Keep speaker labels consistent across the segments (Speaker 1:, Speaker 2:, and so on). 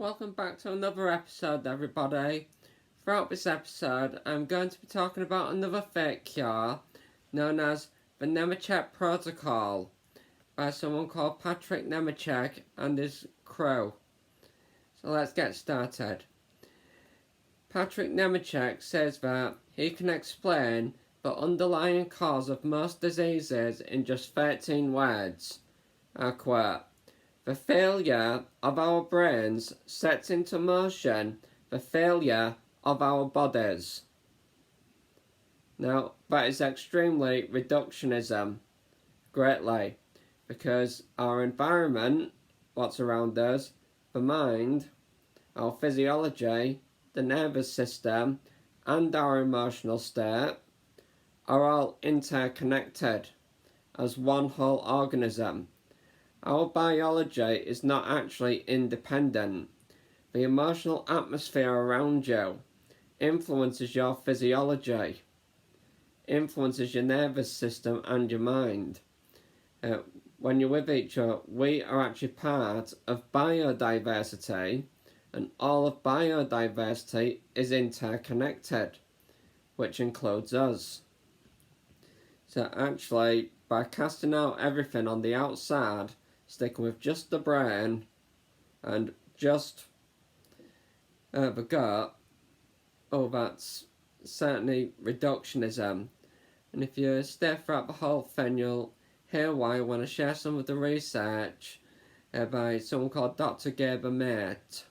Speaker 1: Welcome back to another episode, everybody. Throughout this episode, I'm going to be talking about another fake cure known as the Nemechek Protocol by someone called Patrick Nemechek and his crew. So let's get started. Patrick Nemechek says that he can explain the underlying cause of most diseases in just 13 words. I quote, "The failure of our brains sets into motion the failure of our bodies." Now, that is extremely reductionism, greatly, because our environment, what's around us, the mind, our physiology, the nervous system, and our emotional state are all interconnected as one whole organism. Our biology is not actually independent. The emotional atmosphere around you influences your physiology, influences your nervous system and your mind. When you're with each other, we are actually part of biodiversity, and all of biodiversity is interconnected, which includes us. So actually, by casting out everything on the outside, sticking with just the brain and just the gut, that's certainly reductionism. And if you stay throughout the whole thing, you'll hear why I want to share some of the research by someone called Dr. Gaber Mate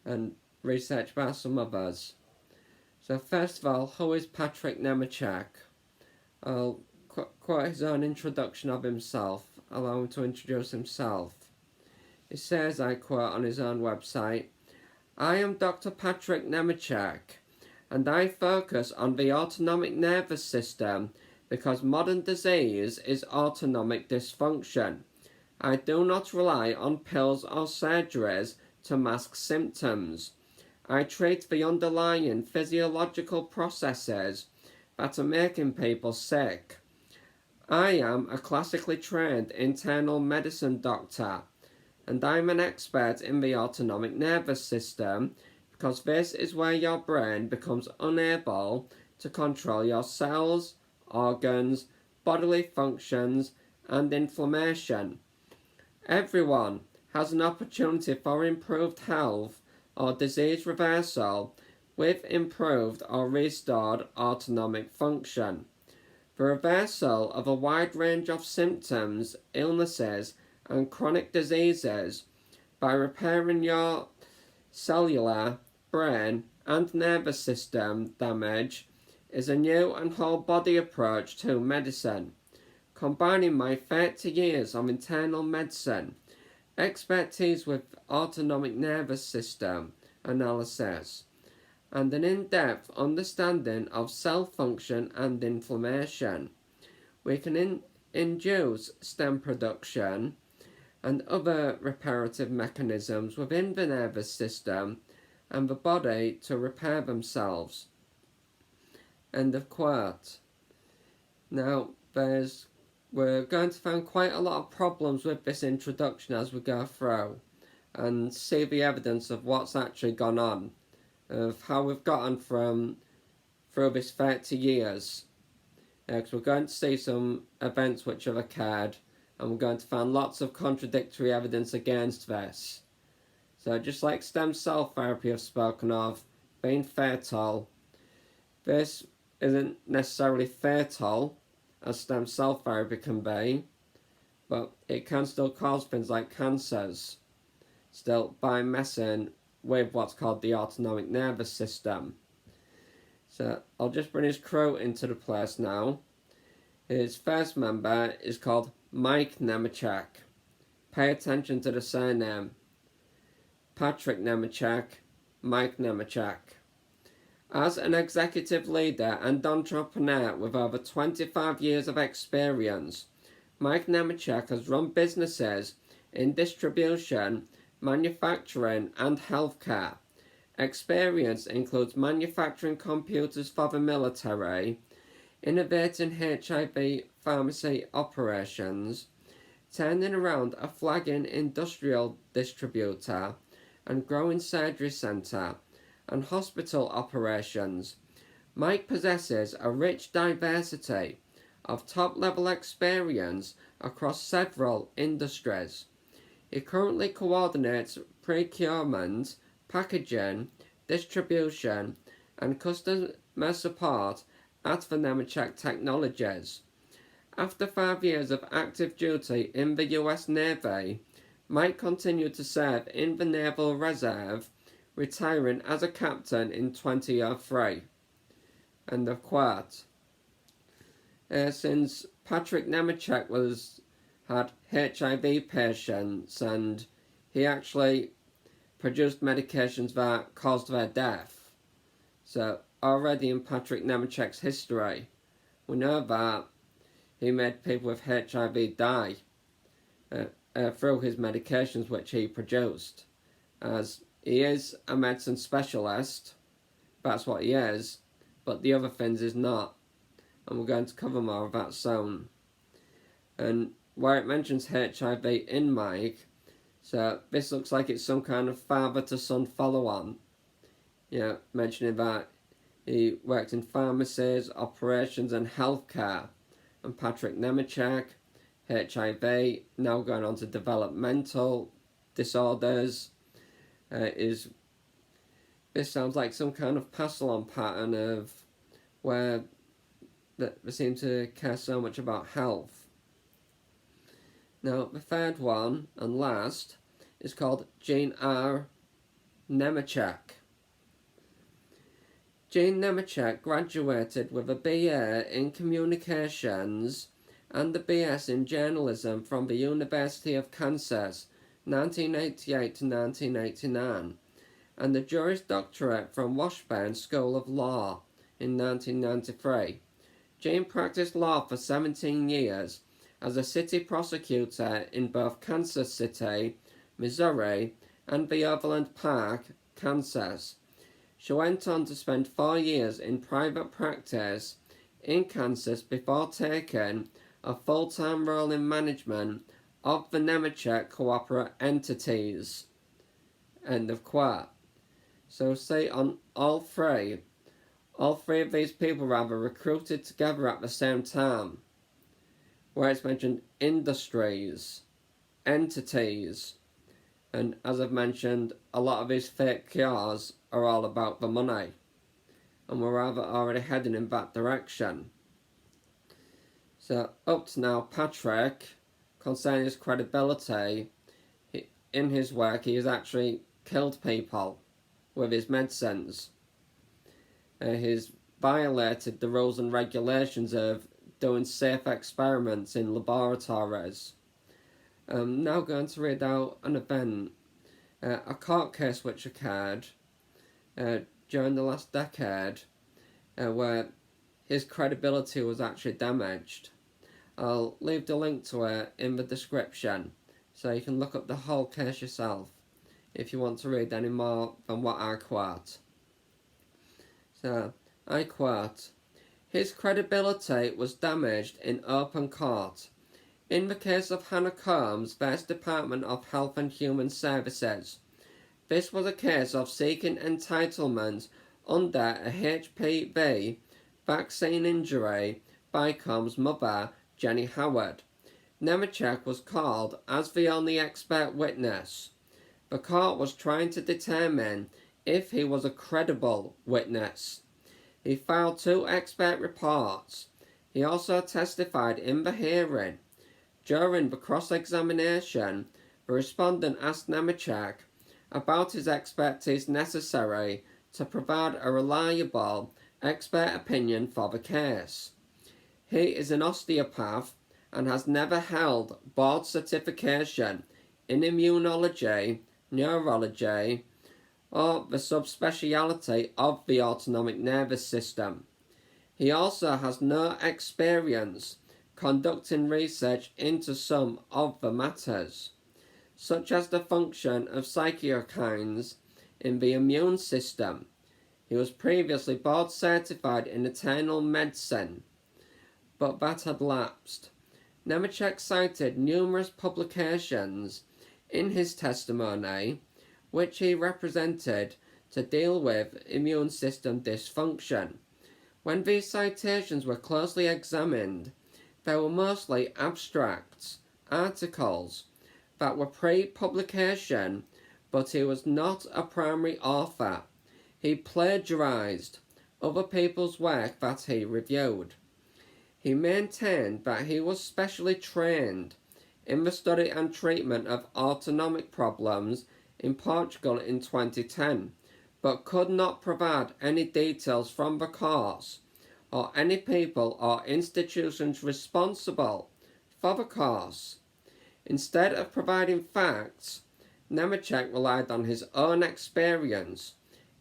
Speaker 1: and research by some others. So first of all, who is Patrick Nemechek? I'll quote his own introduction of himself, allow him to introduce himself. He says, I quote on his own website, "I am Dr. Patrick Nemechek, and I focus on the autonomic nervous system because modern disease is autonomic dysfunction. I do not rely on pills or surgeries to mask symptoms. I treat the underlying physiological processes that are making people sick. I am a classically trained internal medicine doctor, and I'm an expert in the autonomic nervous system because this is where your brain becomes unable to control your cells, organs, bodily functions, and inflammation. Everyone has an opportunity for improved health or disease reversal with improved or restored autonomic function. The reversal of a wide range of symptoms, illnesses, and chronic diseases by repairing your cellular, brain, and nervous system damage is a new and whole body approach to medicine. Combining my 30 years of internal medicine, expertise with autonomic nervous system analysis, and an in-depth understanding of cell function and inflammation, we can induce stem production and other reparative mechanisms within the nervous system and the body to repair themselves." End of quote. Now, we're going to find quite a lot of problems with this introduction as we go through and see the evidence of what's actually gone on, of how we've gotten through this 30 years. Because we're going to see some events which have occurred, and we're going to find lots of contradictory evidence against this. So just like stem cell therapy I've spoken of, being fatal, this isn't necessarily fatal as stem cell therapy can be, but it can still cause things like cancers, still by messing with what's called the autonomic nervous system. So I'll just bring his crew into the place now. His first member is called Mike Nemechek. Pay attention to the surname. Patrick Nemechek, Mike Nemechek. As an executive leader and entrepreneur with over 25 years of experience, Mike Nemechek has run businesses in distribution, manufacturing, and healthcare. Experience includes manufacturing computers for the military, innovating HIV pharmacy operations, turning around a flagging industrial distributor, and growing surgery centre and hospital operations, Mike possesses a rich diversity of top-level experience across several industries. He currently coordinates procurement, packaging, distribution, and customer support at the Nemechek Technologies. After 5 years of active duty in the US Navy, Mike continued to serve in the Naval Reserve, retiring as a captain in 2003. End of quote. Since Patrick Nemechek had HIV patients, and he actually produced medications that caused their death. So already in Patrick Nemechek's history, we know that he made people with HIV die through his medications which he produced. As he is a medicine specialist, that's what he is, but the other things is not. And we're going to cover more of that soon. And where it mentions HIV in Mike, so this looks like it's some kind of father to son follow on. Mentioning that he worked in pharmacies, operations and healthcare. And Patrick Nemechek, HIV, now going on to developmental disorders. This sounds like some kind of pass-along pattern of where they seem to care so much about health. Now, the third one and last is called Jean R. Nemechek. Jean Nemechek graduated with a BA in Communications and the BS in Journalism from the University of Kansas, 1988 to 1989, and the Juris Doctorate from Washburn School of Law in 1993. Jean practiced law for 17 years as a city prosecutor in both Kansas City, Missouri, and the Overland Park, Kansas. She went on to spend 4 years in private practice in Kansas before taking a full-time role in management of the Nemechek corporate entities. End of quote. So say on all three of these people recruited together at the same time, where it's mentioned industries, entities, and as I've mentioned, a lot of these fake cures are all about the money, and we're rather already heading in that direction. So up to now, Patrick, concerning his credibility, in his work he has actually killed people with his medicines. He's violated the rules and regulations of doing safe experiments in laboratories. I'm now going to read out an event, a court case which occurred during the last decade where his credibility was actually damaged. I'll leave the link to it in the description so you can look up the whole case yourself if you want to read any more than what I quote. So, I quote, "His credibility was damaged in open court. In the case of Hannah Combs vs. Department of Health and Human Services, this was a case of seeking entitlement under a HPV vaccine injury by Combs' mother, Jenny Howard. Nemechek was called as the only expert witness. The court was trying to determine if he was a credible witness. He filed 2 expert reports. He also testified in the hearing. During the cross-examination, the respondent asked Nemechek about his expertise necessary to provide a reliable expert opinion for the case. He is an osteopath and has never held board certification in immunology, neurology, or the subspeciality of the autonomic nervous system. He also has no experience conducting research into some of the matters, such as the function of cytokines in the immune system. He was previously board certified in internal medicine, but that had lapsed. Nemechek cited numerous publications in his testimony, which he represented to deal with immune system dysfunction. When these citations were closely examined, they were mostly abstracts, articles that were pre-publication, but he was not a primary author. He plagiarized other people's work that he reviewed. He maintained that he was specially trained in the study and treatment of autonomic problems in Portugal in 2010, but could not provide any details from the course or any people or institutions responsible for the course. Instead of providing facts, Nemechek relied on his own experience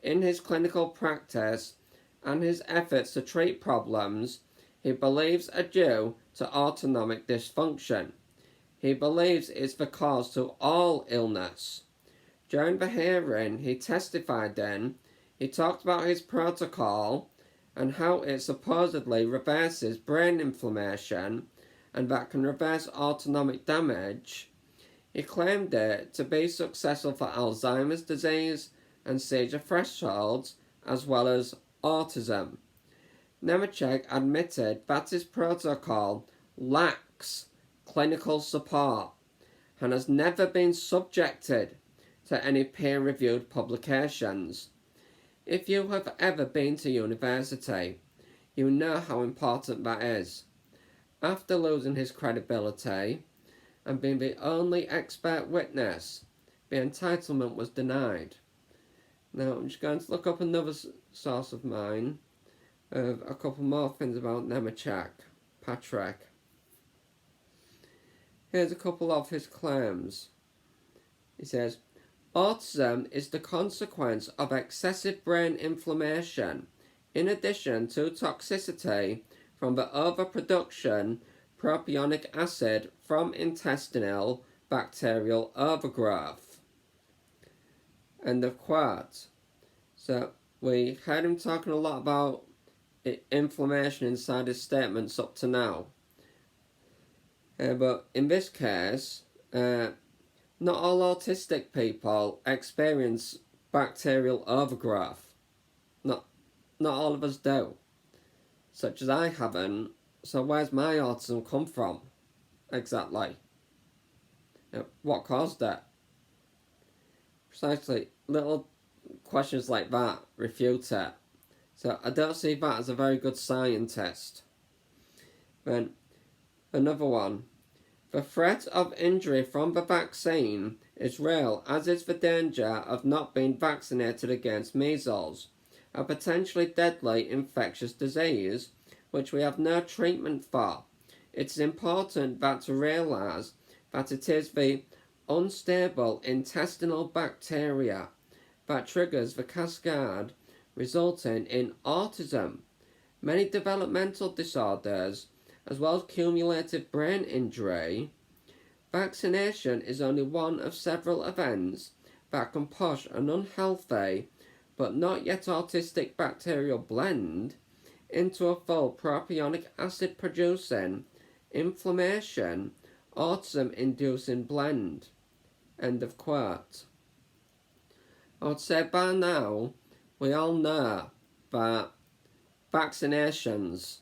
Speaker 1: in his clinical practice and his efforts to treat problems he believes are due to autonomic dysfunction. He believes it's the cause to all illness. During the hearing he testified in, he talked about his protocol and how it supposedly reverses brain inflammation and that can reverse autonomic damage. He claimed it to be successful for Alzheimer's disease and seizure thresholds, as well as autism. Nemechek admitted that his protocol lacks clinical support and has never been subjected to any peer-reviewed publications. If you have ever been to university, you know how important that is. After losing his credibility and being the only expert witness, the entitlement was denied. Now I'm just going to look up another source of mine of a couple more things about Nemechek, Patrick. Here's a couple of his claims. He says, autism is the consequence of excessive brain inflammation, in addition to toxicity from the overproduction propionic acid from intestinal bacterial overgrowth. End of quote. So we heard him talking a lot about inflammation inside his statements up to now. But in this case, not all autistic people experience bacterial overgrowth. Not all of us do. Such as I haven't. So where's my autism come from? Exactly. What caused it? Precisely. Little questions like that refute it. So I don't see that as a very good scientist. Then another one. The threat of injury from the vaccine is real, as is the danger of not being vaccinated against measles, a potentially deadly infectious disease which we have no treatment for. It's important to realise that it is the unstable intestinal bacteria that triggers the cascade resulting in autism, many developmental disorders, as well as cumulative brain injury. Vaccination is only one of several events that can push an unhealthy but not yet autistic bacterial blend into a full propionic acid producing, inflammation, autism inducing blend. End of quote. I would say by now we all know that vaccinations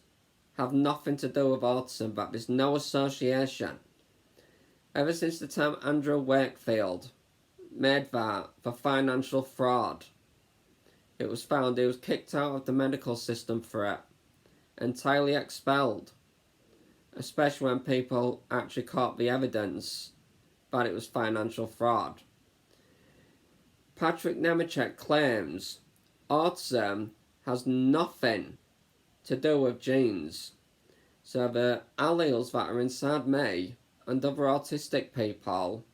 Speaker 1: have nothing to do with autism, that there's no association. Ever since the time Andrew Wakefield made that for financial fraud, it was found he was kicked out of the medical system for it, entirely expelled, especially when people actually caught the evidence that it was financial fraud. Patrick Nemechek claims autism has nothing to do with genes. So the alleles that are inside me and other autistic people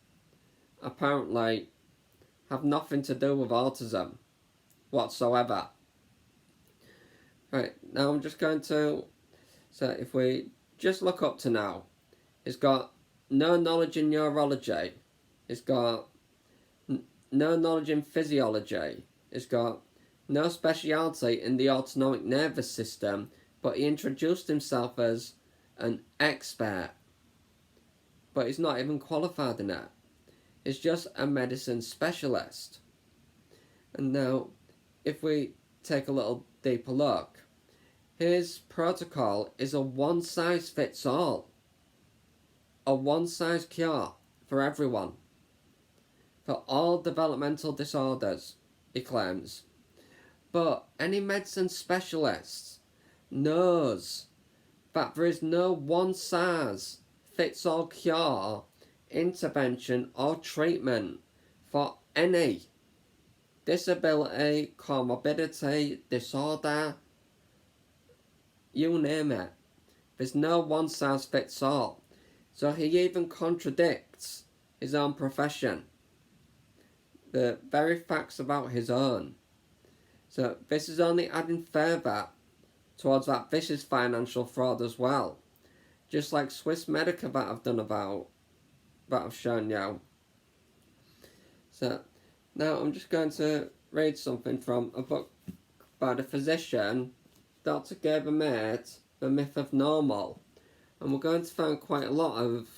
Speaker 1: apparently have nothing to do with autism whatsoever. Right, now I'm just going to, so if we just look up to now, it's got no knowledge in neurology, it's got no knowledge in physiology, it's got no speciality in the autonomic nervous system, but he introduced himself as an expert. But he's not even qualified in it. He's just a medicine specialist. And now, if we take a little deeper look, his protocol is a one-size-fits-all, a one-size cure for everyone, for all developmental disorders, he claims. But any medicine specialist knows that there is no one-size-fits-all cure, intervention or treatment for any disability, comorbidity, disorder, you name it. There's no one-size-fits-all. So he even contradicts his own profession, the very facts about his own. So this is only adding further towards that this is financial fraud as well. Just like Swiss Medica that I've done about, that I've shown you. So now I'm just going to read something from a book by the physician, Dr. Gaber Mate, The Myth of Normal. And we're going to find quite a lot of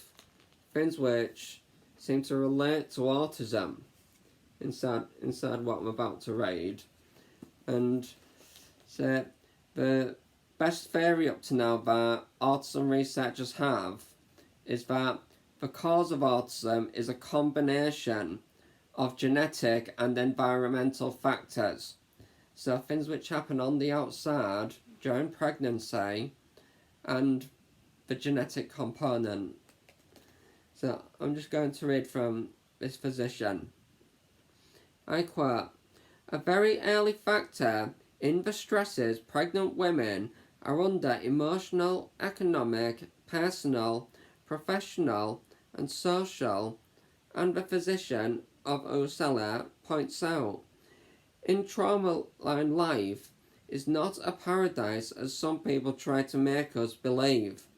Speaker 1: things which seem to relate to autism inside what I'm about to read. And so the best theory up to now that autism researchers have is that the cause of autism is a combination of genetic and environmental factors. So things which happen on the outside during pregnancy and the genetic component. So I'm just going to read from this physician. I quote, "A very early factor in the stresses pregnant women are under emotional, economic, personal, professional and social, and the physician of Usella points out, in trauma-line life is not a paradise as some people try to make us believe.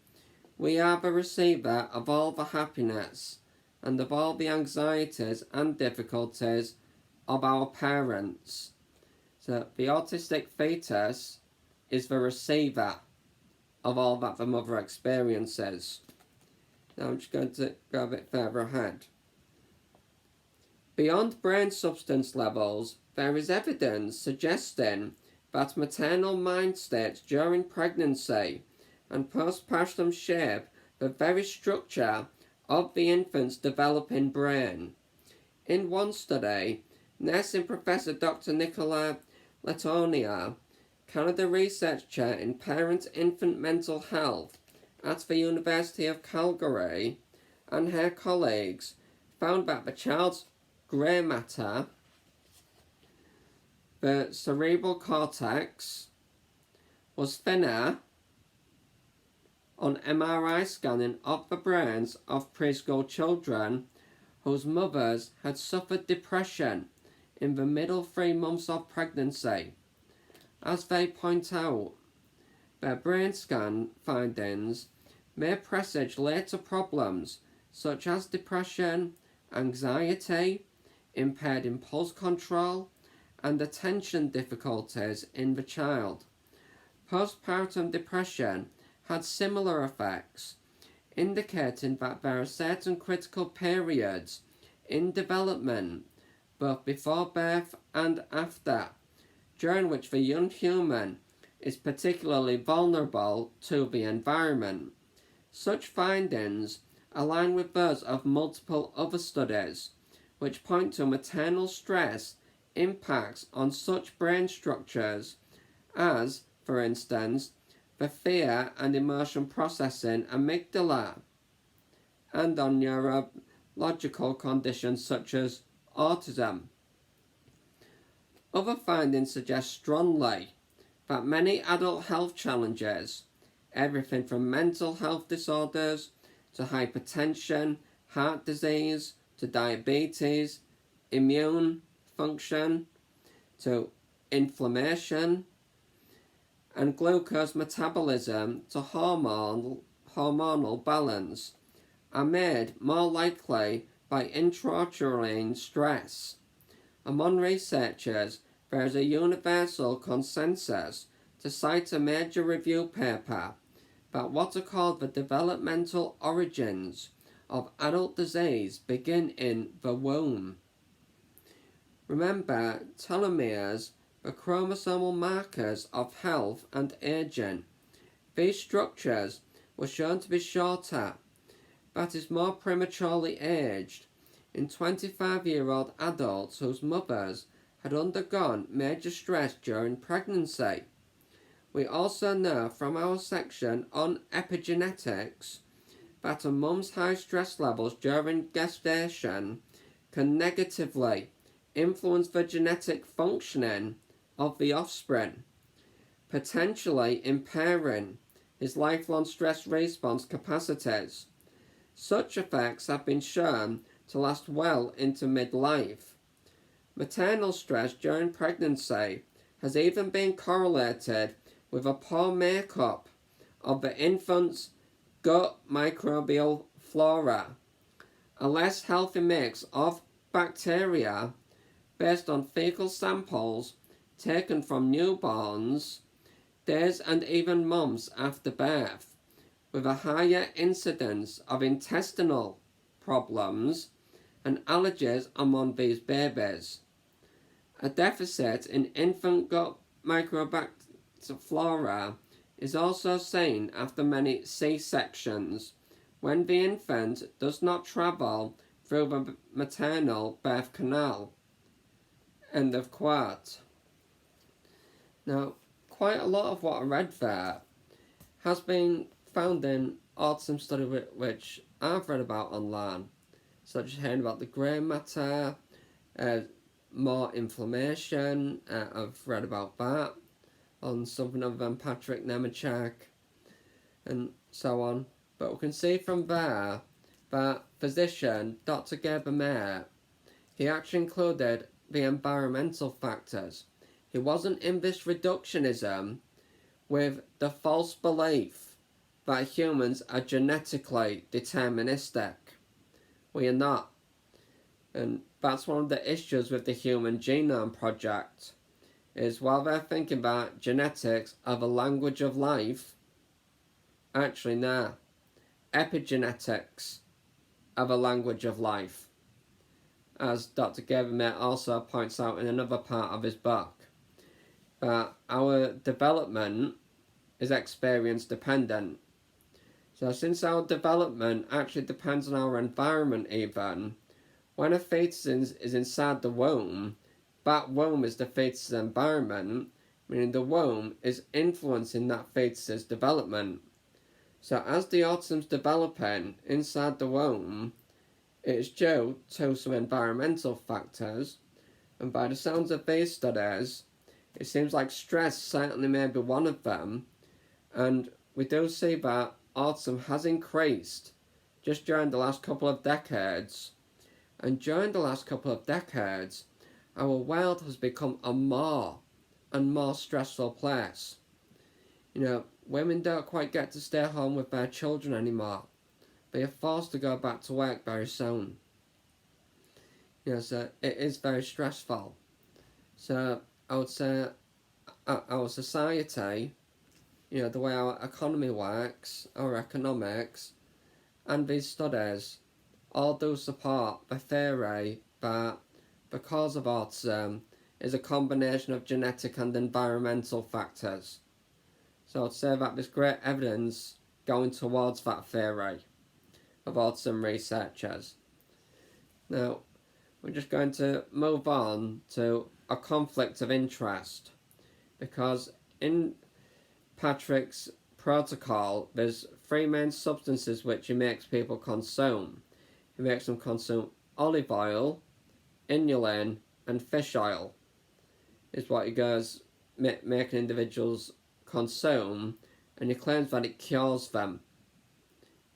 Speaker 1: We are the receiver of all the happiness and of all the anxieties and difficulties of our parents." So the autistic fetus is the receiver of all that the mother experiences. Now I'm just going to go a bit further ahead. Beyond brain substance levels, there is evidence suggesting that maternal mind states during pregnancy and postpartum shape the very structure of the infant's developing brain. In one study, nursing professor Dr. Nicola Letonia, Canada Research Chair in Parent-Infant Mental Health at the University of Calgary, and her colleagues found that the child's grey matter, the cerebral cortex, was thinner on MRI scanning of the brains of preschool children whose mothers had suffered depression in the middle 3 months of pregnancy. As they point out, their brain scan findings may presage later problems such as depression, anxiety, impaired impulse control, and attention difficulties in the child. Postpartum depression had similar effects, indicating that there are certain critical periods in development, both before birth and after, during which the young human is particularly vulnerable to the environment. Such findings align with those of multiple other studies, which point to maternal stress impacts on such brain structures as, for instance, the fear and emotion processing amygdala, and on neurological conditions such as autism. Other findings suggest strongly that many adult health challenges, everything from mental health disorders to hypertension, heart disease, to diabetes, immune function, to inflammation, and glucose metabolism to hormonal balance, are made more likely by intrauterine stress. Among researchers, there is a universal consensus to cite a major review paper that what are called the developmental origins of adult disease begin in the womb. Remember, telomeres are chromosomal markers of health and aging. These structures were shown to be shorter, but is more prematurely aged in 25-year-old adults whose mothers had undergone major stress during pregnancy. We also know from our section on epigenetics that a mum's high stress levels during gestation can negatively influence the genetic functioning of the offspring, potentially impairing his lifelong stress response capacities. Such effects have been shown to last well into midlife. Maternal stress during pregnancy has even been correlated with a poor makeup of the infant's gut microbial flora, a less healthy mix of bacteria based on fecal samples taken from newborns, days and even months after birth, with a higher incidence of intestinal problems and allergies among these babies. A deficit in infant gut microbiota is also seen after many C-sections, when the infant does not travel through the maternal birth canal. End of quote. Now, quite a lot of what I read there has been found in autism study which I've read about online, such as hearing about the grey matter, more inflammation. I've read about that on something other than Patrick Nemechek and so on. But we can see from there that physician Dr. Gerber, he actually included the environmental factors. He wasn't in this reductionism with the false belief that humans are genetically deterministic. We are not. And that's one of the issues with the Human Genome Project, is while they're thinking about genetics of a language of life, actually no, epigenetics of a language of life, as Dr. Gerber also points out in another part of his book, that our development is experience dependent. So since our development actually depends on our environment even, when a fetus is inside the womb, that womb is the fetus's environment, meaning the womb is influencing that fetus's development. So as the autism's developing inside the womb, it is due to some environmental factors, and by the sounds of these studies, it seems like stress certainly may be one of them, and we do see that autism has increased just during the last couple of decades, and during the last couple of decades, our world has become a more and more stressful place. You know, women don't quite get to stay home with their children anymore. They are forced to go back to work very soon. You know, so it is very stressful. So I would say our society, you know, the way our economy works, our economics, and these studies all do support the theory that the cause of autism is a combination of genetic and environmental factors. So I'd say that there's great evidence going towards that theory of autism researchers. Now, we're just going to move on to a conflict of interest, because in Patrick's protocol, there's three main substances which he makes people consume. He makes them consume olive oil, inulin, and fish oil, is what he goes making individuals consume, and he claims that it cures them.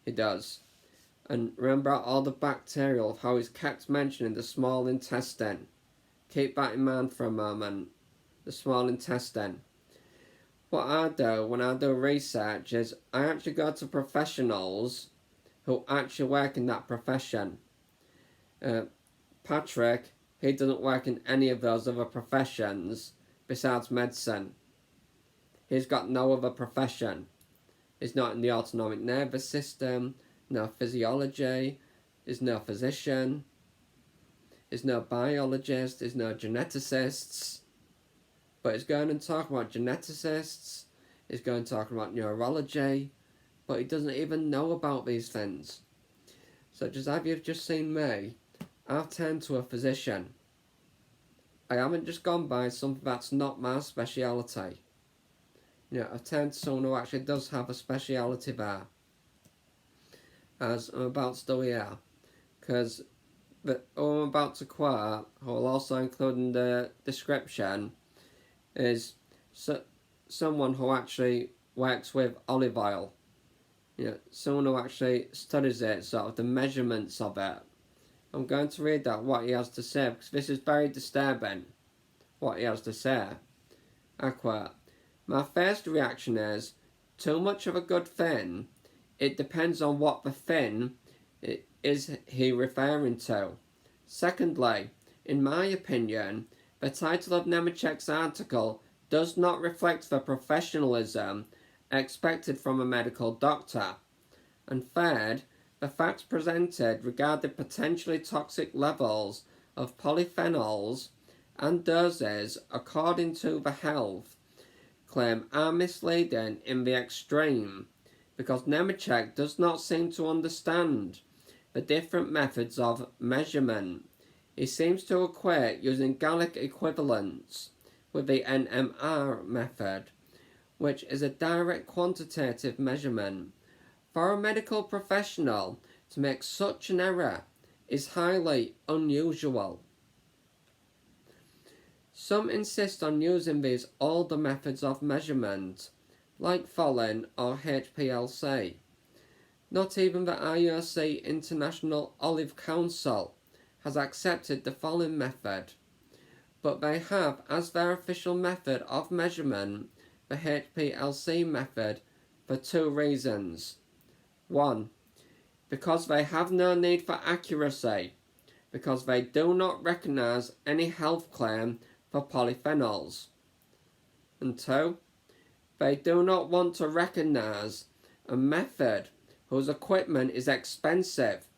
Speaker 1: He does. And remember all the bacterial of how he's kept mentioning the small intestine. Keep that in mind for a moment. The small intestine. What I do when I do research is I actually go to professionals who actually work in that profession. Patrick, he doesn't work in any of those other professions besides medicine. He's got no other profession. He's not in the autonomic nervous system, no physiology, he's no physician. He's no biologist, he's no geneticists, but he's going and talking about geneticists, he's going to talk about neurology, but he doesn't even know about these things. Such as you've just seen me, I've turned to a physician. I haven't just gone by something that's not my speciality. I've turned to someone who actually does have a speciality there. As I'm about to do here. Because who I'm about to quote, who will also include in the description, is someone who actually works with olive oil. Someone who actually studies it, sort of the measurements of it. I'm going to read out what he has to say, because this is very disturbing, what he has to say. I quote, "My first reaction is, too much of a good thing. It depends on what the thing is he referring to. Secondly, in my opinion, the title of Nemechek's article does not reflect the professionalism expected from a medical doctor. And third, the facts presented regarding potentially toxic levels of polyphenols and doses according to the health claim are misleading in the extreme, because Nemechek does not seem to understand the different methods of measurement. He seems to equate using Gallic equivalents with the NMR method, which is a direct quantitative measurement. For a medical professional to make such an error is highly unusual. Some insist on using these older methods of measurement, like Folin or HPLC. Not even the IOC International Olive Council has accepted the Folin method, but they have as their official method of measurement the HPLC method for two reasons. 1. Because they have no need for accuracy, because they do not recognise any health claim for polyphenols. And 2. They do not want to recognise a method whose equipment is expensive,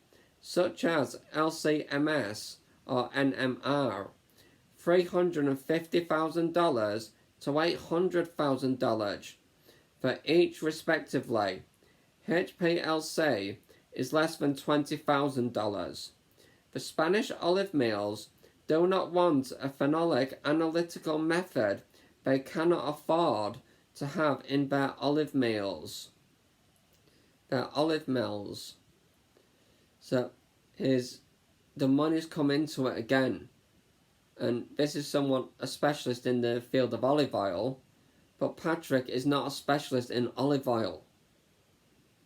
Speaker 1: such as LCMS or NMR, $350,000 to $800,000 for each respectively. HPLC is less than $20,000. The Spanish olive mills do not want a phenolic analytical method they cannot afford to have in their olive mills. So the money's come into it again. And this is someone, a specialist in the field of olive oil, but Patrick is not a specialist in olive oil.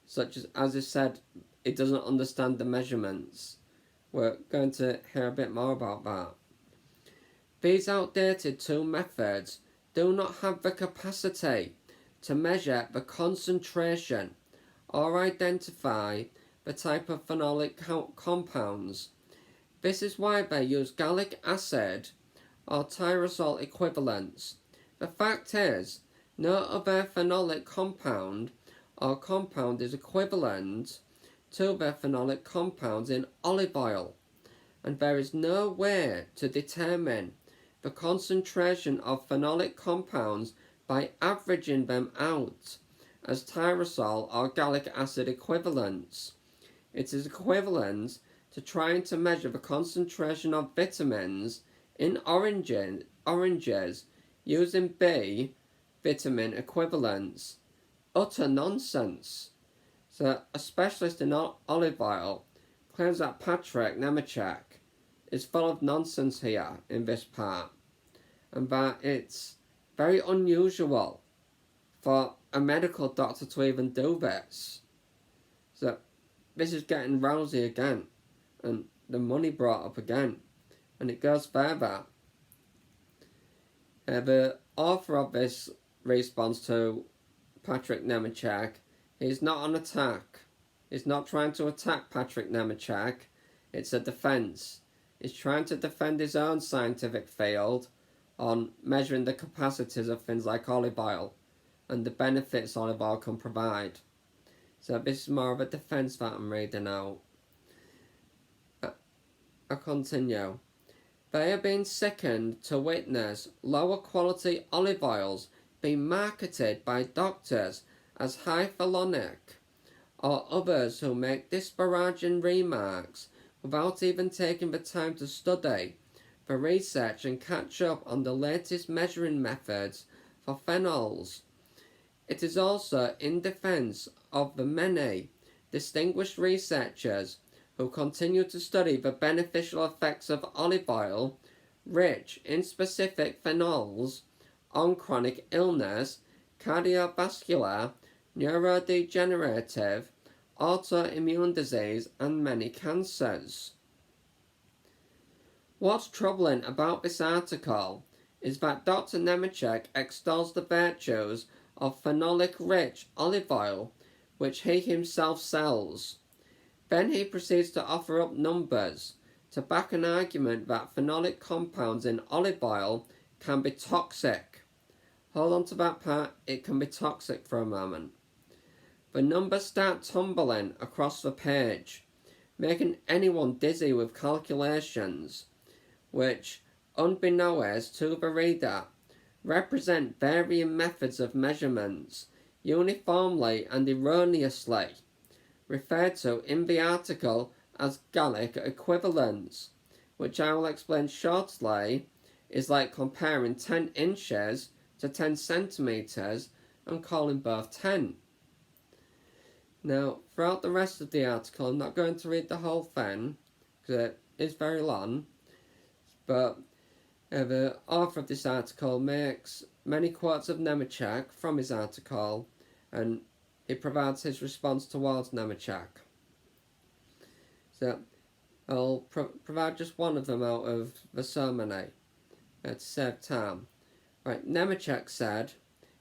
Speaker 1: Such as I said, he doesn't understand the measurements. We're going to hear a bit more about that. These outdated two methods do not have the capacity to measure the concentration or identify the type of phenolic compounds. This is why they use gallic acid or tyrosol equivalents. The fact is, no other phenolic compound or compound is equivalent to the phenolic compounds in olive oil, and there is no way to determine the concentration of phenolic compounds by averaging them out as tyrosol or gallic acid equivalents. It is equivalent to trying to measure the concentration of vitamins in oranges using B vitamin equivalents. Utter nonsense. So a specialist in olive oil claims that Patrick Nemechek is full of nonsense here in this part, and that it's very unusual for a medical doctor to even do this. So this is getting rousy again, and the money brought up again, and it goes further. The author of this response to Patrick Nemechek is not an attack. He's not trying to attack Patrick Nemechek. It's a defence. He's trying to defend his own scientific field on measuring the capacities of things like olive oil and the benefits olive oil can provide. So this is more of a defence that I'm reading out. I continue. They are being sickened to witness lower quality olive oils being marketed by doctors as hypalonic, or others who make disparaging remarks without even taking the time to study for research and catch up on the latest measuring methods for phenols. It is also in defense of the many distinguished researchers who continue to study the beneficial effects of olive oil, rich in specific phenols, on chronic illness, cardiovascular, neurodegenerative, autoimmune disease, and many cancers. What's troubling about this article is that Dr. Nemechek extols the virtues of phenolic-rich olive oil, which he himself sells. Then he proceeds to offer up numbers to back an argument that phenolic compounds in olive oil can be toxic. Hold on to that part, it can be toxic for a moment. The numbers start tumbling across the page, making anyone dizzy with calculations, which, unbeknownst to the reader, represent varying methods of measurements, uniformly and erroneously, referred to in the article as Gallic equivalence, which I will explain shortly is like comparing 10 inches to 10 centimetres and calling both 10. Now, throughout the rest of the article, I'm not going to read the whole thing, because it is very long, but the author of this article makes many quotes of Nemechek from his article, and he provides his response towards Nemechek. So, I'll provide just one of them out of the so many, to save time. Right, Nemechek said,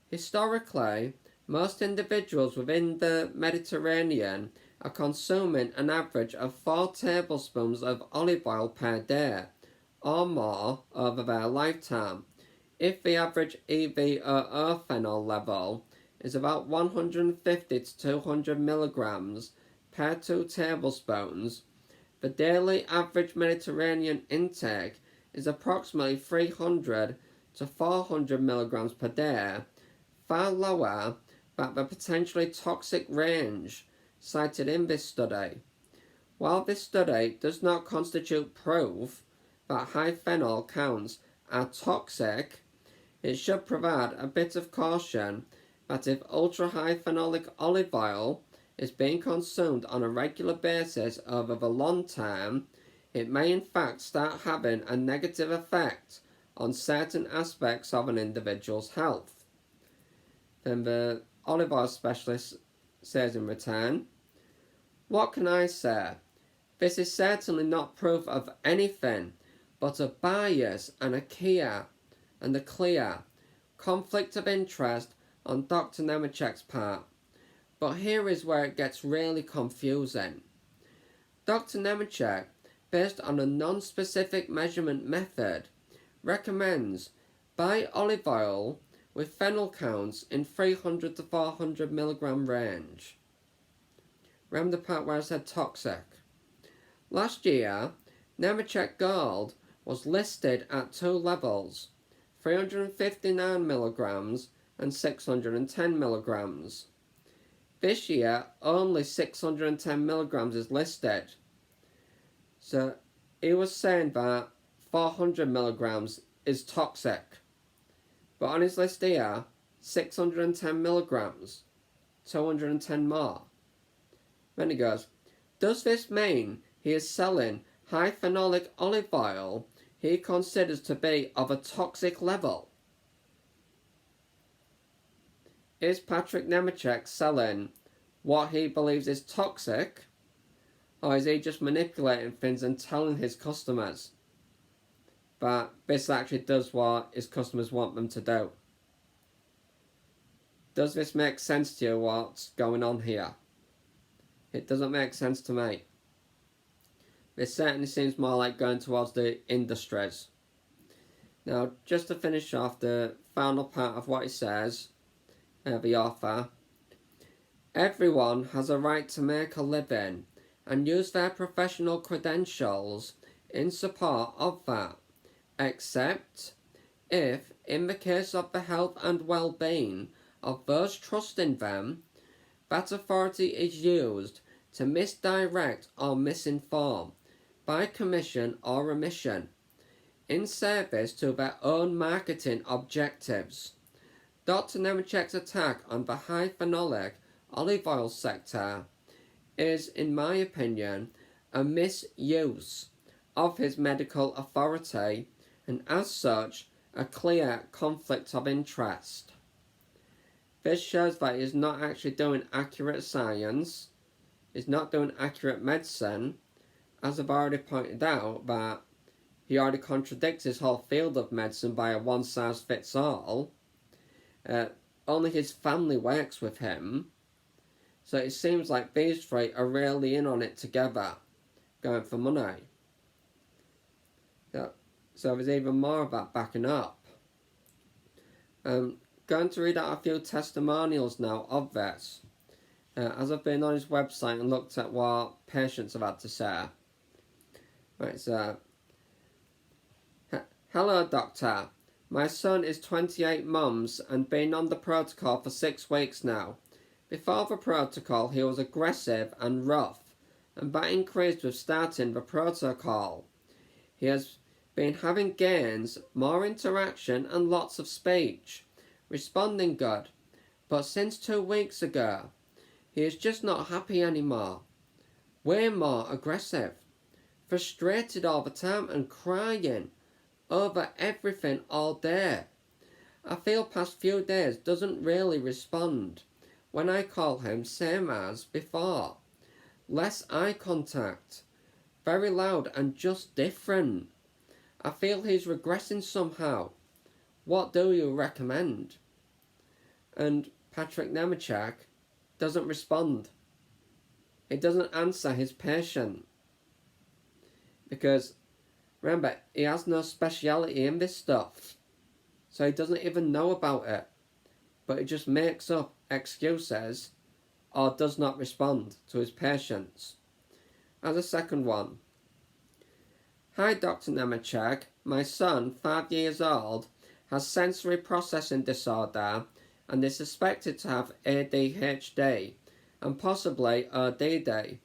Speaker 1: historically, most individuals within the Mediterranean are consuming an average of 4 tablespoons of olive oil per day, or more, over their lifetime. If the average EVOO phenol level is about 150 to 200 milligrams per 2 tablespoons, the daily average Mediterranean intake is approximately 300 to 400 milligrams per day, far lower than the potentially toxic range cited in this study. While this study does not constitute proof that high phenol counts are toxic, it should provide a bit of caution that if ultra-high phenolic olive oil is being consumed on a regular basis over the long term, it may in fact start having a negative effect on certain aspects of an individual's health. Then the olive oil specialist says in return, "What can I say? This is certainly not proof of anything but a bias and a clear conflict of interest on Dr. Nemechek's part. But here is where it gets really confusing. Dr. Nemechek, based on a non-specific measurement method, recommends buy olive oil with phenol counts in 300 to 400 milligram range." Remember the part where I said toxic? Last year, Nemechek Gold was listed at 2 levels, 359 milligrams and 610 milligrams. This year, only 610 milligrams is listed. So, he was saying that 400 milligrams is toxic. But on his list here, 610 milligrams, 210 more. Then he goes, does this mean he is selling high phenolic olive oil he considers to be of a toxic level? Is Patrick Nemechek selling what he believes is toxic, or is he just manipulating things and telling his customers that this actually does what his customers want them to do? Does this make sense to you, what's going on here? It doesn't make sense to me. This certainly seems more like going towards the industries. Now, just to finish off the final part of what he says, the author, everyone has a right to make a living and use their professional credentials in support of that. except if, in the case of the health and well-being of those trusting them, that authority is used to misdirect or misinform by commission or omission in service to their own marketing objectives. Dr. Nemechek's attack on the high phenolic olive oil sector is, in my opinion, a misuse of his medical authority and as such a clear conflict of interest. This shows that he's not actually doing accurate science, he's not doing accurate medicine, as I've already pointed out that he already contradicts his whole field of medicine by a one-size-fits-all. Only his family works with him, so it seems like these three are really in on it together, going for money. So there's even more of that backing up. Going to read out a few testimonials now of this, as I've been on his website and looked at what patients have had to say. Right, so, hello doctor, my son is 28 months and been on the protocol for 6 weeks now. Before the protocol he was aggressive and rough, and that increased with starting the protocol. He has been having gains, more interaction and lots of speech, responding good, but since 2 weeks ago he is just not happy anymore, way more aggressive, frustrated all the time and crying over everything all day. I feel past few days doesn't really respond when I call him, same as before, less eye contact, very loud and just different. I feel he's regressing somehow. What do you recommend? And Patrick Nemechek doesn't respond. He doesn't answer his patient. Because, remember, he has no speciality in this stuff. So he doesn't even know about it. But he just makes up excuses or does not respond to his patients. As a second one. Hi Dr. Nemechek, my son, 5 years old, has sensory processing disorder and is suspected to have ADHD and possibly ODD.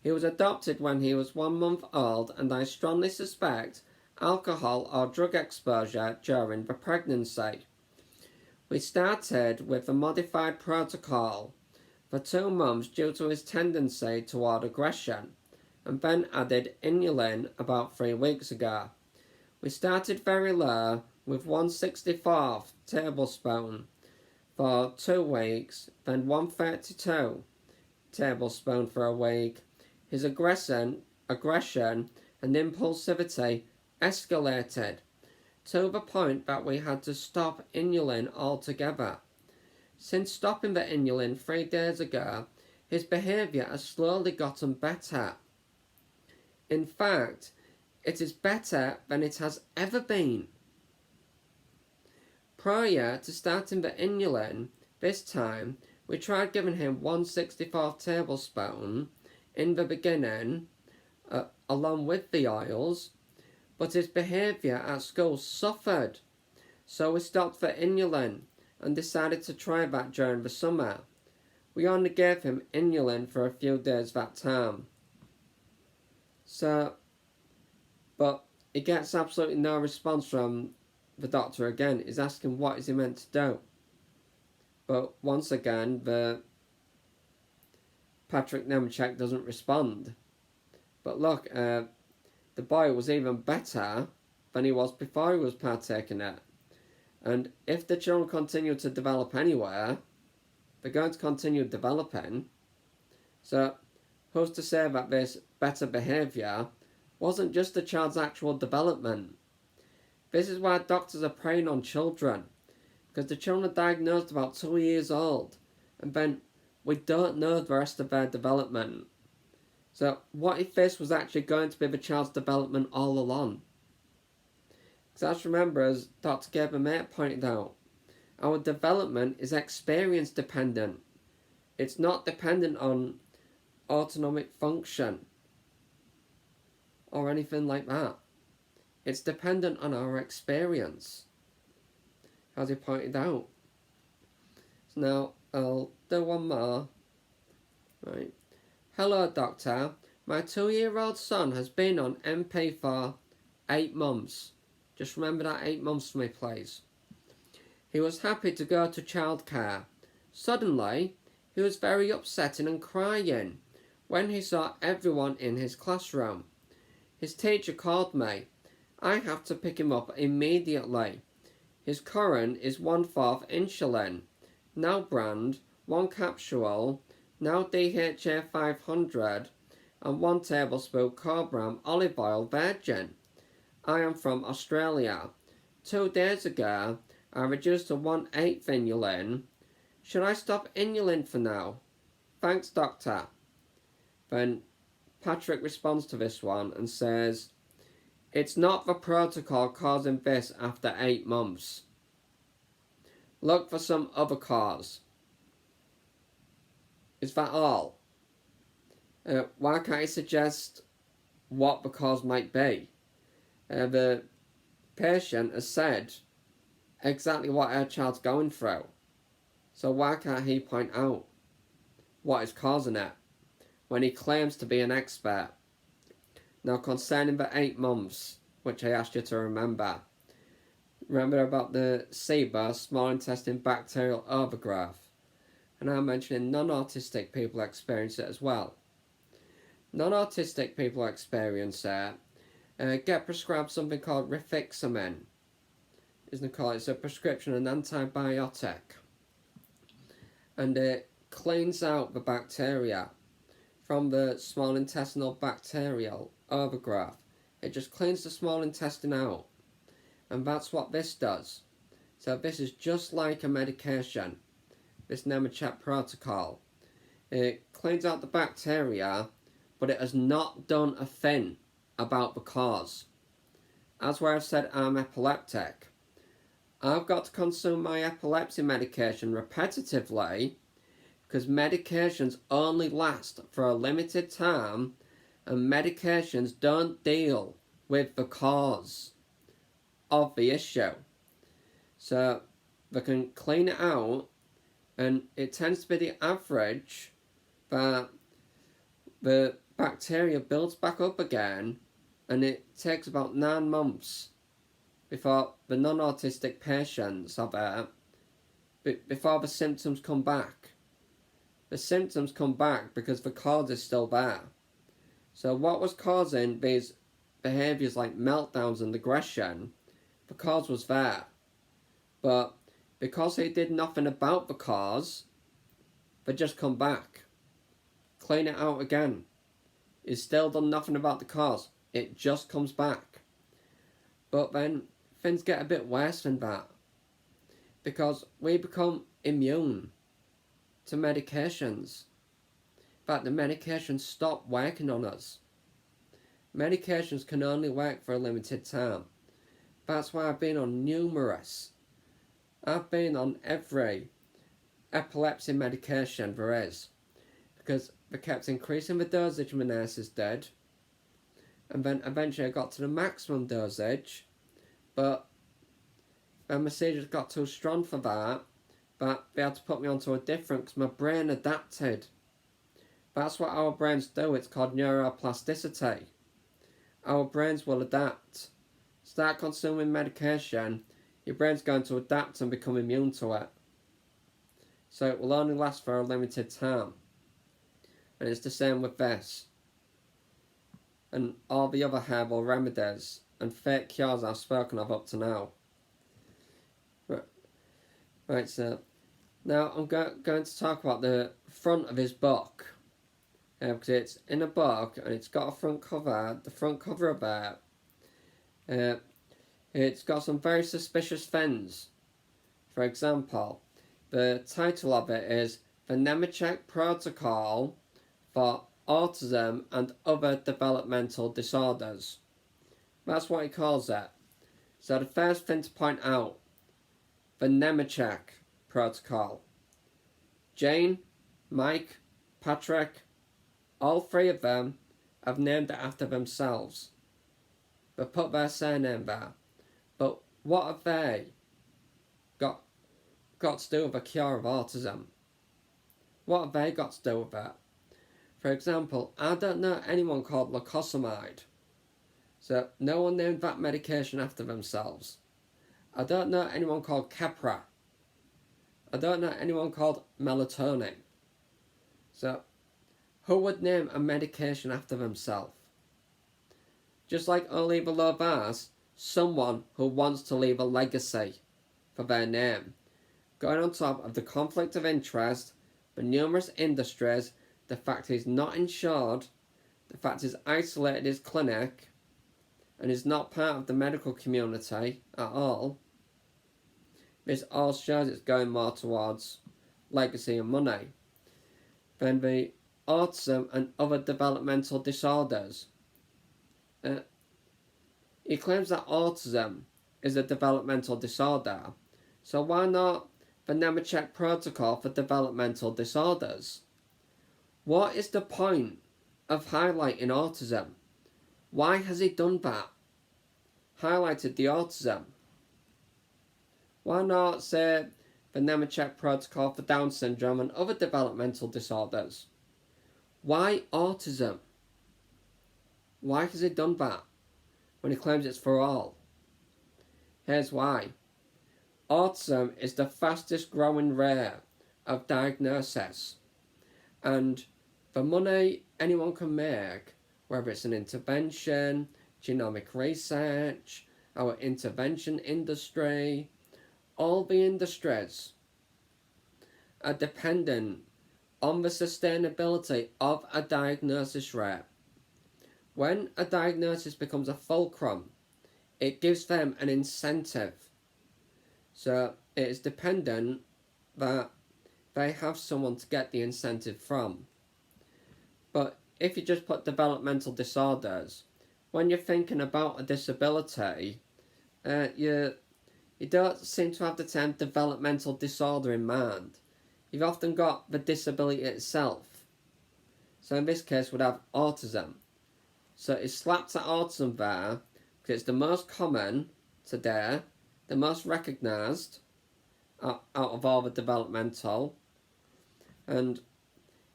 Speaker 1: He was adopted when he was 1 month old and I strongly suspect alcohol or drug exposure during the pregnancy. We started with a modified protocol for 2 months due to his tendency toward aggression, and then added inulin about 3 weeks ago. We started very low with 1/64 tablespoon for 2 weeks, then 1/32 tablespoon for a week. His aggression and impulsivity escalated to the point that we had to stop inulin altogether. Since stopping the inulin 3 days ago, his behaviour has slowly gotten better. In fact, it is better than it has ever been. Prior to starting the inulin, this time, we tried giving him 1/64 tablespoon in the beginning, along with the oils, but his behaviour at school suffered, so we stopped the inulin and decided to try that during the summer. We only gave him inulin for a few days that time. So, but he gets absolutely no response from the doctor again. He's asking what is he meant to do. But once again, the Patrick Nemechek doesn't respond. But look, the boy was even better than he was before he was partaking it. And if the children continue to develop anywhere, they're going to continue developing. So, who's to say that this better behaviour wasn't just the child's actual development? This is why doctors are preying on children, because the children are diagnosed about 2 years old, and then we don't know the rest of their development. So what if this was actually going to be the child's development all along? Because remember, as Dr. Gabriel Mate pointed out, our development is experience dependent. It's not dependent on autonomic function or anything like that. it's dependent on our experience, as he pointed out. So now I'll do one more. Right. Hello, doctor. My 2-year-old son has been on MP for 8 months. Just remember that 8 months for me, please. He was happy to go to childcare. Suddenly, he was very upsetting and crying when he saw everyone in his classroom. His teacher called me. I have to pick him up immediately. His current is 1/4 insulin, now brand, 1 capsule, now DHA 500, and 1 tablespoon Cobram olive oil virgin. I am from Australia. 2 days ago, I reduced to 1/8 inulin. Should I stop inulin for now? Thanks, doctor. Then Patrick responds to this one and says, it's not the protocol causing this after 8 months. Look for some other cause. Is that all? Why can't he suggest what the cause might be? The patient has said exactly what our child's going through. So why can't he point out what is causing it when he claims to be an expert? Now, concerning the 8 months, which I asked you to remember about the SIBO, small intestine bacterial overgrowth. And I'm mentioning non-autistic people experience it as well. Non-autistic people experience it, get prescribed something called rifaximin. Isn't it called? It's a prescription, an antibiotic. And it cleans out the bacteria from the small intestinal bacterial overgrowth. It just cleans the small intestine out. And that's what this does. So this is just like a medication, this Nemechek Protocol. It cleans out the bacteria, but it has not done a thing about the cause. As where I've said I'm epileptic, I've got to consume my epilepsy medication repetitively because medications only last for a limited time and medications don't deal with the cause of the issue. So they can clean it out, and it tends to be the average that the bacteria builds back up again, and it takes about 9 months before the non-autistic patients have it, before the symptoms come back. The symptoms come back because the cause is still there. So what was causing these behaviours like meltdowns and aggression, the cause was there. But because he did nothing about the cause, they just come back. Clean it out again. He's still done nothing about the cause. It just comes back. But then things get a bit worse than that. Because we become immune to medications. In fact, the medications stop working on us. Medications can only work for a limited time. That's why I've been on numerous. I've been on every epilepsy medication there is. Because they kept increasing the dosage my nurses did. And then eventually I got to the maximum dosage. But then my seizures got too strong for that. But they had to put me onto a different because my brain adapted. That's what our brains do. It's called neuroplasticity. Our brains will adapt. Start consuming medication, your brain's going to adapt and become immune to it. So it will only last for a limited time. And it's the same with this. And all the other herbal remedies and fake cures I've spoken of up to now. Right, so now I'm going to talk about the front of his book. Because it's in a book and it's got a front cover. The front cover of it, it's got some very suspicious things. For example, the title of it is The Nemechek Protocol for Autism and Other Developmental Disorders. That's what he calls it. So the first thing to point out, the Nemechek Protocol. Jane, Mike, Patrick, all 3 of them have named it after themselves. but put their surname there. But what have they got to do with a cure of autism? What have they got to do with it? For example, I don't know anyone called lacosamide. So no one named that medication after themselves. I don't know anyone called Keppra. I don't know anyone called melatonin. So who would name a medication after themselves? Just like only below bars, someone who wants to leave a legacy for their name. Going on top of the conflict of interest for numerous industries, the fact he's not insured, the fact he's isolated his clinic, and is not part of the medical community at all, this all shows it's going more towards legacy and money. Then the autism and other developmental disorders. He claims that autism is a developmental disorder, so why not the Nemechek Protocol for developmental disorders? What is the point of highlighting autism? Why has he done that? Highlighted the autism. Why not say the Nemechek Protocol for Down syndrome and other developmental disorders? Why autism? Why has he done that when he claims it's for all? Here's why. Autism is the fastest growing rate of diagnosis, and the money anyone can make, whether it's an intervention, genomic research, our intervention industry, all the industries are dependent on the sustainability of a diagnosis rate. When a diagnosis becomes a fulcrum, it gives them an incentive. So it is dependent that they have someone to get the incentive from. But if you just put developmental disorders, when you're thinking about a disability, you don't seem to have the term developmental disorder in mind. You've often got the disability itself. So in this case we'd have autism. So it's slapped at autism there because it's the most common today, the most recognised out of all the developmental, and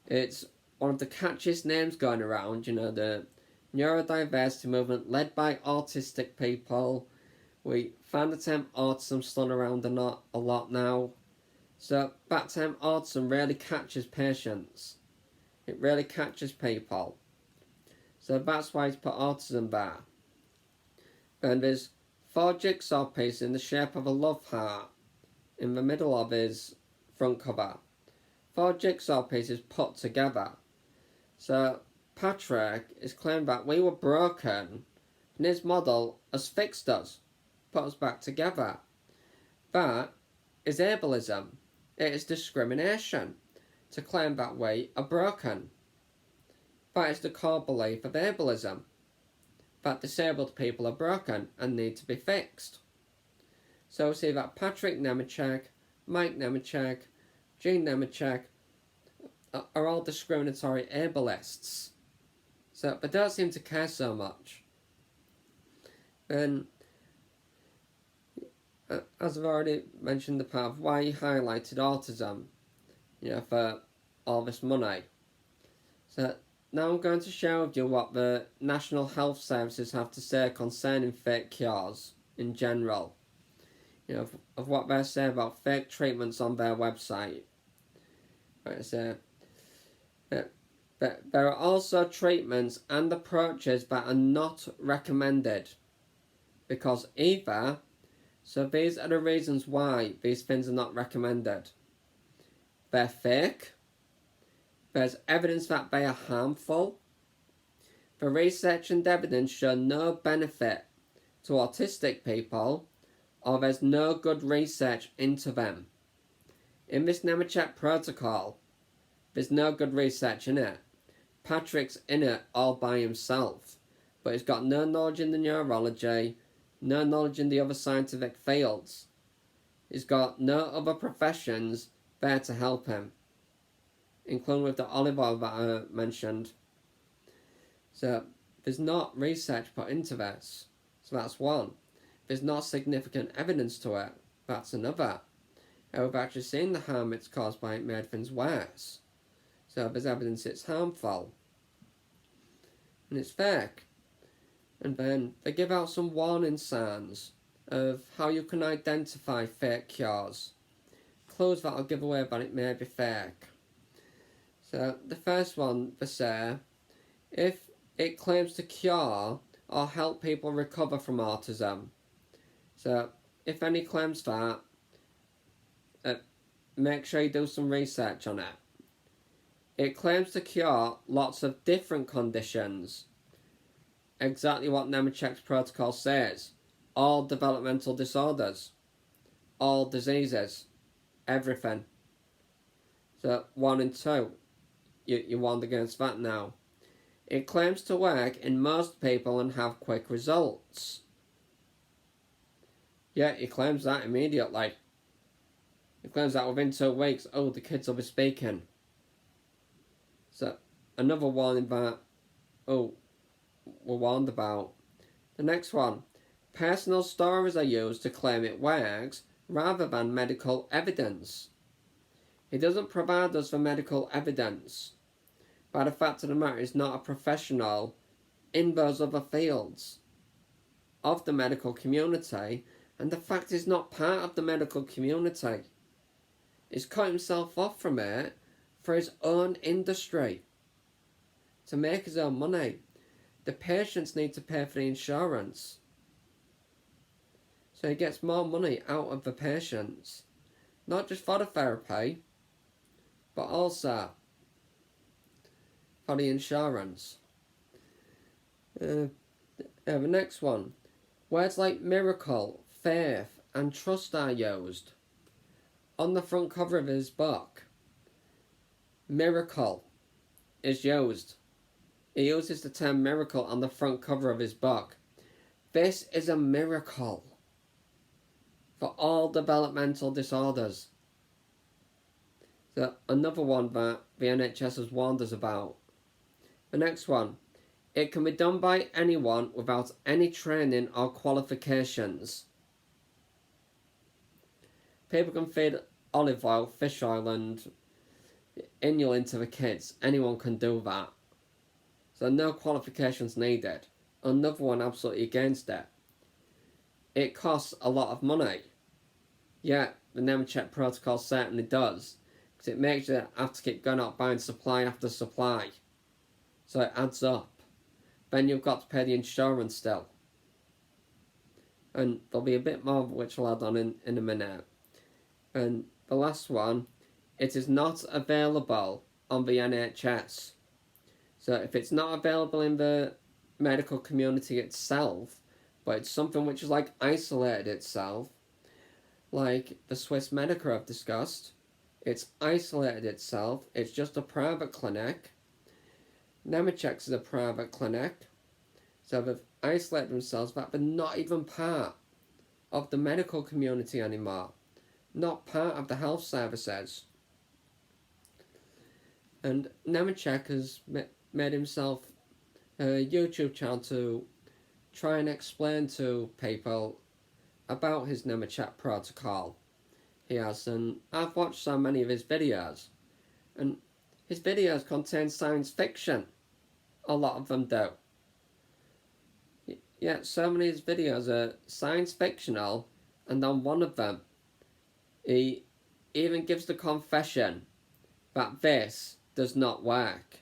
Speaker 1: it's one of the catchiest names going around, the Neurodiversity movement led by autistic people. We find the term autism slung around a lot now. So that term autism really catches patients. It really catches people. So that's why he's put autism there. And there's 4 jigsaw pieces in the shape of a love heart in the middle of his front cover. 4 jigsaw pieces put together. So Patrick is claiming that we were broken and his model has fixed us, put us back together. That is ableism. It is discrimination to claim that we are broken. That is the core belief of ableism, that disabled people are broken and need to be fixed. So we see that Patrick Nemechek, Mike Nemechek, Gene Nemechek are all discriminatory ableists. So they don't seem to care so much. And as I've already mentioned the part of why he highlighted autism, for all this money. So now I'm going to share with you what the National Health Services have to say concerning fake cures in general. Of what they say about fake treatments on their website. Right, so there are also treatments and approaches that are not recommended because either, so these are the reasons why these things are not recommended. They're fake, there's evidence that they are harmful, the research and evidence show no benefit to autistic people, or there's no good research into them. In this Nemechek Protocol, there's no good research in it. Patrick's in it all by himself, but he's got no knowledge in the neurology, no knowledge in the other scientific fields. He's got no other professions there to help him, including with the olive oil that I mentioned. So there's not research put into this. So that's one. If there's not significant evidence to it, that's another. We've actually seen the harm it's caused by it made things worse. So if there's evidence it's harmful, and it's fake. And then they give out some warning signs of how you can identify fake cures. Clues that'll give away that it may be fake. So the first one, they say, if it claims to cure or help people recover from autism. So if any claims that, make sure you do some research on it. It claims to cure lots of different conditions. Exactly what Nemechek's protocol says. All developmental disorders. All diseases. Everything. So 1 and 2. You warned against that now. It claims to work in most people and have quick results. Yeah, it claims that immediately. It claims that within 2 weeks, the kids will be speaking. So, another warning that, we're warned about. The next one. Personal stories are used to claim it works rather than medical evidence. He doesn't provide us with medical evidence. But the fact of the matter is not a professional in those other fields of the medical community, and the fact he's not part of the medical community. He's cut himself off from it for his own industry, to make his own money. The patients need to pay for the insurance, so he gets more money out of the patients, not just for the therapy, but also for the insurance. The next one. Words like miracle, faith and trust are used. On the front cover of his book, miracle is used. He uses the term miracle on the front cover of his book. This is a miracle for all developmental disorders. So another one that the NHS has warned us about. The next one. It can be done by anyone without any training or qualifications. People can feed olive oil, fish oil and inulin to the kids. Anyone can do that. So no qualifications needed. Another one absolutely against it. It costs a lot of money. Yeah, the Nemechek Protocol certainly does. Because it makes you have to keep going out buying supply after supply. So it adds up. Then you've got to pay the insurance still. And there'll be a bit more which I'll add on in a minute. And the last one, it is not available on the NHS. So if it's not available in the medical community itself, but it's something which is like isolated itself, like the Swiss Medica I've discussed, it's isolated itself, it's just a private clinic. Nemechek's is a private clinic, so they've isolated themselves, but they're not even part of the medical community anymore, not part of the health services. And Nemechek has made himself a YouTube channel to try and explain to people about his Nemechek Protocol. He has, and I've watched so many of his videos, and his videos contain science fiction. A lot of them do. Yeah, so many of his videos are science fictional, and on one of them, he even gives the confession that this does not work.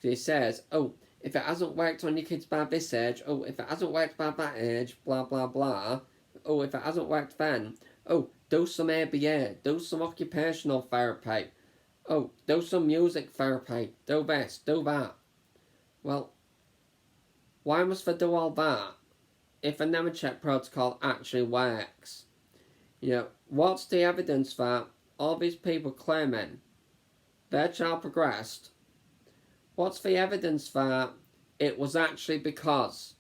Speaker 1: He says, if it hasn't worked on your kids by this age, if it hasn't worked by that age, blah blah blah, if it hasn't worked then, do some ABA, do some occupational therapy, do some music therapy, do this, do that. Well, why must they do all that if the Nemechek Protocol actually works? What's the evidence that all these people claiming their child progressed? What's the evidence that it was actually because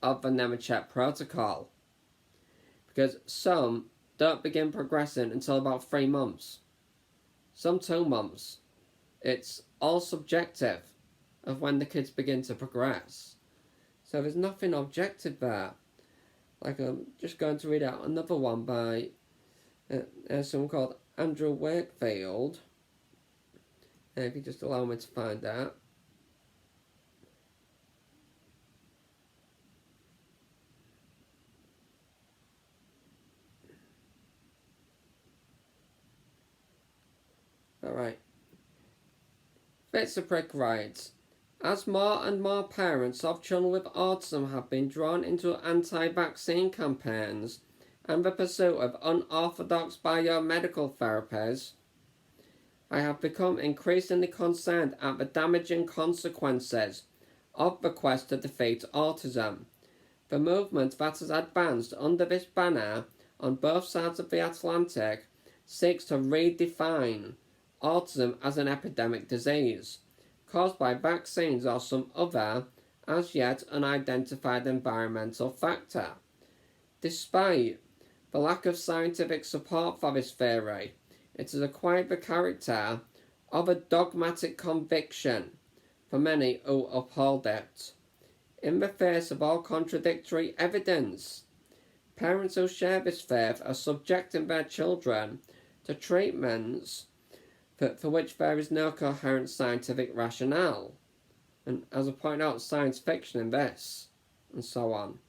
Speaker 1: of the Nemechek Protocol? Because some don't begin progressing until about 3 months. Some 2 months. It's all subjective of when the kids begin to progress. So there's nothing objective there. Like, I'm just going to read out another one by someone called Andrew Wakefield. If you just allow me to find that. Alright. Fitzpatrick writes, as more and more parents of children with autism have been drawn into anti-vaccine campaigns and the pursuit of unorthodox biomedical therapies, I have become increasingly concerned at the damaging consequences of the quest to defeat autism. The movement that has advanced under this banner on both sides of the Atlantic seeks to redefine autism as an epidemic disease caused by vaccines or some other, as yet unidentified environmental factor. Despite the lack of scientific support for this theory, it has acquired the character of a dogmatic conviction for many who uphold it. In the face of all contradictory evidence, parents who share this faith are subjecting their children to treatments for which there is no coherent scientific rationale. And as I point out, science fiction in this, and so on.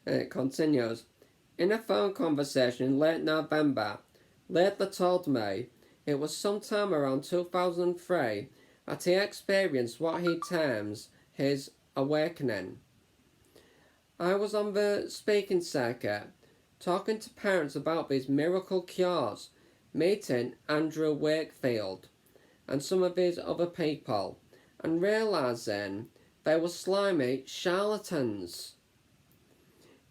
Speaker 1: And it continues. In a phone conversation in late November, Laidler told me it was sometime around 2003 that he experienced what he terms his awakening. I was on the speaking circuit, talking to parents about these miracle cures, meeting Andrew Wakefield and some of these other people, and realising they were slimy charlatans.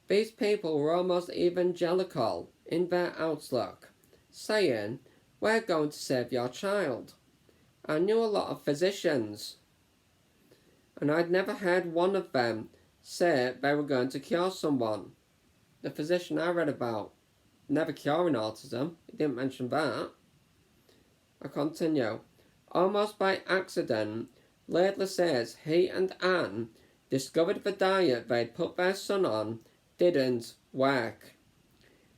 Speaker 1: These people were almost evangelical in their outlook, saying, we're going to save your child. I knew a lot of physicians, and I'd never heard one of them say they were going to cure someone. The physician I read about, never curing autism, he didn't mention that. I continue. Almost by accident, Laidler says he and Anne discovered the diet they'd put their son on didn't work.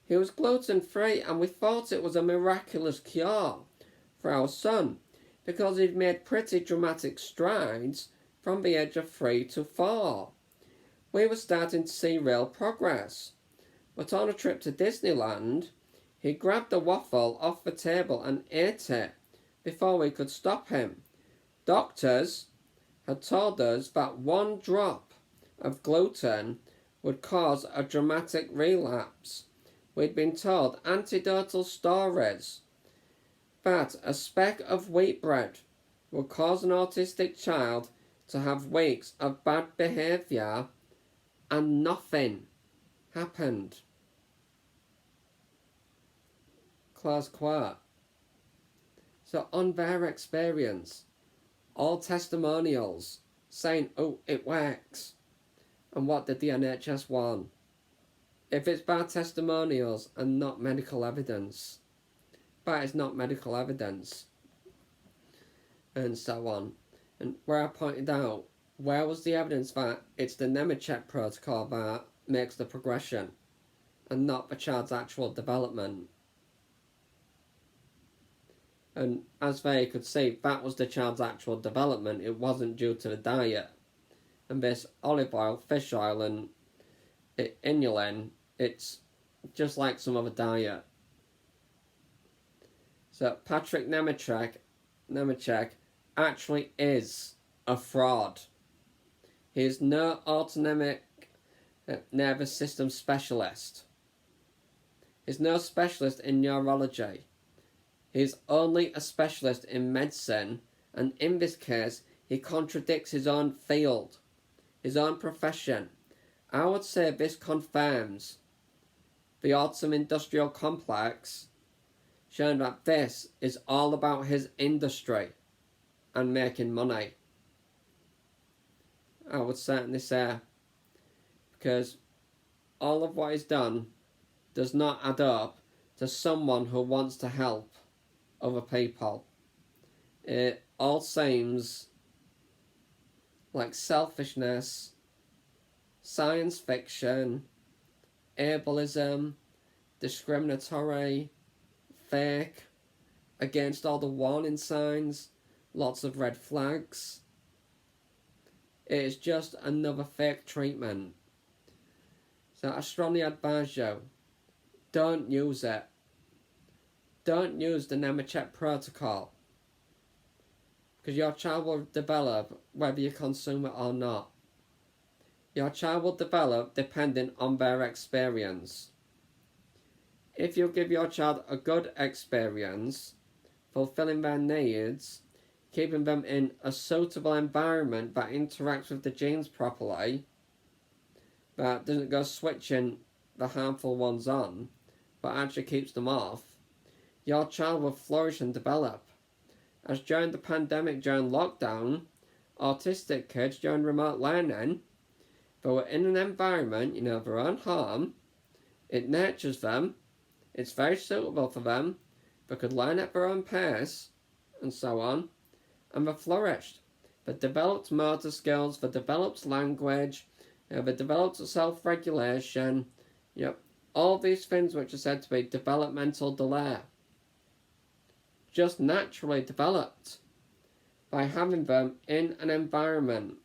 Speaker 1: He was gluten-free and we thought it was a miraculous cure for our son because he'd made pretty dramatic strides from the age of 3 to 4. We were starting to see real progress. But on a trip to Disneyland, he grabbed a waffle off the table and ate it before we could stop him. Doctors had told us that one drop of gluten would cause a dramatic relapse. We'd been told anecdotal stories that a speck of wheat bread would cause an autistic child to have weeks of bad behaviour, and nothing happened. Close quote. So on their experience, all testimonials saying, oh, it works. And what did the NHS want? If it's bad testimonials and not medical evidence, that is not medical evidence. And so on. And where I pointed out, where was the evidence that it's the Nemechek Protocol that makes the progression and not the child's actual development? And as they could see, that was the child's actual development. It wasn't due to the diet. And this olive oil, fish oil, and inulin, it's just like some other diet. So Patrick Nemechek actually is a fraud. He is no autonomic nervous system specialist. He's no specialist in neurology. He's only a specialist in medicine, and in this case, he contradicts his own field, his own profession. I would say this confirms the autism industrial complex, showing that this is all about his industry and making money. I would certainly say, because all of what he's done does not add up to someone who wants to help other people. It all seems like selfishness, science fiction, ableism, discriminatory, fake, against all the warning signs, lots of red flags. It is just another fake treatment. So I strongly advise you, don't use it. Don't use the Nemechek Protocol, because your child will develop whether you consume it or not. Your child will develop depending on their experience. If you give your child a good experience, fulfilling their needs, keeping them in a suitable environment that interacts with the genes properly, that doesn't go switching the harmful ones on, but actually keeps them off, your child will flourish and develop. As during the pandemic, during lockdown, autistic kids during remote learning, they were in an environment, their own home, it nurtures them, it's very suitable for them, they could learn at their own pace, and so on, and they flourished. They developed motor skills, they developed language, they developed self-regulation, all these things which are said to be developmental delay, just naturally developed by having them in an environment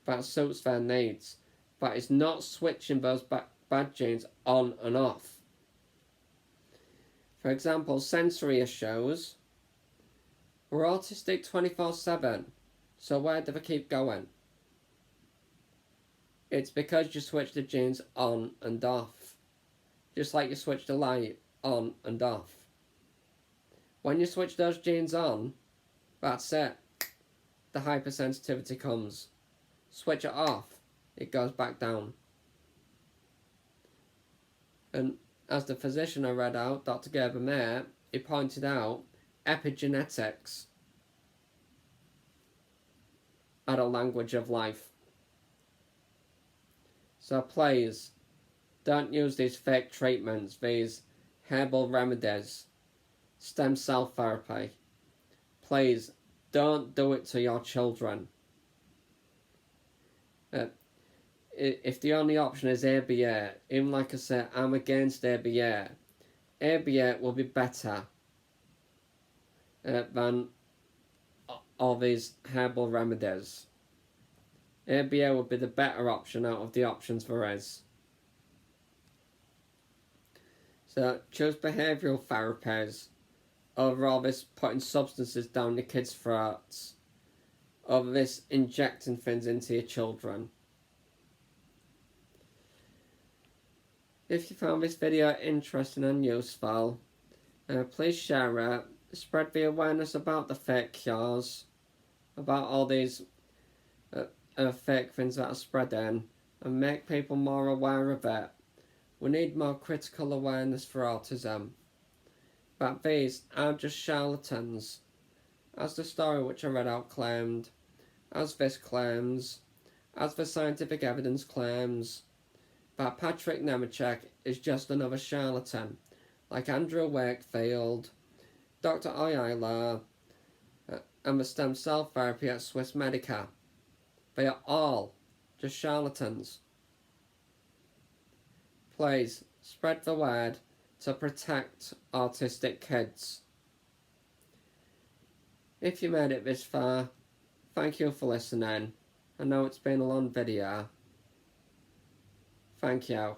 Speaker 1: that suits their needs, that is not switching those bad genes on and off. For example, sensory issues. We're autistic 24/7, so where do they keep going? It's because you switch the genes on and off, just like you switch the light on and off. When you switch those genes on, that's it. The hypersensitivity comes. Switch it off, it goes back down. And as the physician I read out, Dr. Gerber Mayer, he pointed out epigenetics are a language of life. So please, don't use these fake treatments, these herbal remedies, stem cell therapy. Please, don't do it to your children. If the only option is ABA, even like I said, I'm against ABA. ABA will be better than all these herbal remedies. ABA would be the better option out of the options there is. So choose behavioural therapies over all this putting substances down your kids' throats, over this injecting things into your children. If you found this video interesting and useful, please share it, spread the awareness about the fake cures, about all these fake things that are spreading, and make people more aware of it. We need more critical awareness for autism. But these are just charlatans, as the story which I read out claimed, as this claims, as the scientific evidence claims, that Patrick Nemechek is just another charlatan, like Andrew Wakefield, Dr. Oyala, and the stem cell therapy at Swiss Medica. They are all just charlatans. Please spread the word to protect autistic kids. If you made it this far, thank you for listening. I know it's been a long video. Thank you.